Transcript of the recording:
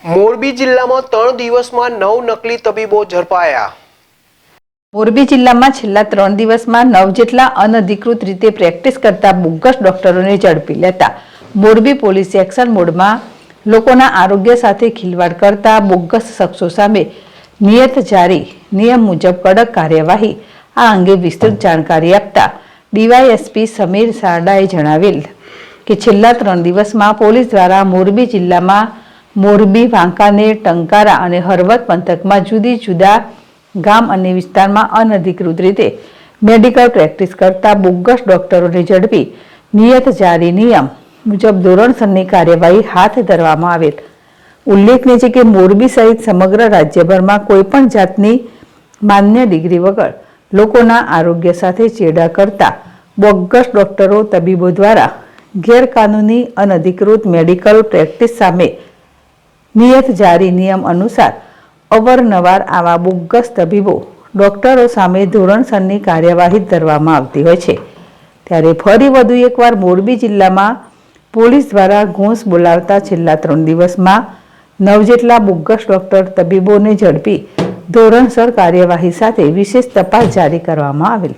મોરબી જિલ્લામાં 3 દિવસમાં 9 નકલી તબીબો ઝડપાયા। મોરબી જિલ્લામાં છેલ્લા 3 દિવસમાં 9 જેટલા અનધિકૃત રીતે પ્રેક્ટિસ કરતા બોગસ ડોક્ટરોને ઝડપી લેતા મોરબી પોલીસ એક્શન મોડમાં લોકોના આરોગ્ય સાથે ખિલવાડ કરતા બોગસ શખ્સો સામે નિયત જારી નિયમ મુજબ કડક કાર્યવાહી। આ અંગે વિસ્તૃત જાણકારી આપતા ડીવાયએસપી સમીર સારડાએ જણાવેલ કે છેલ્લા 3 દિવસમાં પોલીસ દ્વારા મોરબી જિલ્લામાં મોરબી, વાંકાનેર, ટંકારા અને હળવદ પંથકમાં જુદી જુદા ગામ અને વિસ્તારમાં અનધિકૃત રીતે મેડિકલ પ્રેક્ટિસ કરતા બોગસ ડોક્ટરોને ઝડપી નિયત જારી નિયમ મુજબ ધોરણસરની કાર્યવાહી હાથ ધરવામાં આવેલ। ઉલ્લેખનીય છે કે મોરબી સહિત સમગ્ર રાજ્યભરમાં કોઈપણ જાતની માન્ય ડિગ્રી વગર લોકોના આરોગ્ય સાથે ચેડા કરતા બોગસ ડોક્ટરો તબીબો દ્વારા ગેરકાનૂની અનધિકૃત મેડિકલ પ્રેક્ટિસ સામે નિયત જારી નિયમ અનુસાર અવારનવાર આવા બોગસ તબીબો ડોક્ટરો સામે ધોરણસરની કાર્યવાહી ધરવામાં આવતી હોય છે। ત્યારે ફરી વધુ એકવાર મોરબી જિલ્લામાં પોલીસ દ્વારા ઘોંસ બોલાવતા છેલ્લા 3 દિવસમાં 9 જેટલા બોગસ ડોક્ટર તબીબોને ઝડપી ધોરણસર કાર્યવાહી સાથે વિશેષ તપાસ જારી કરવામાં આવેલ।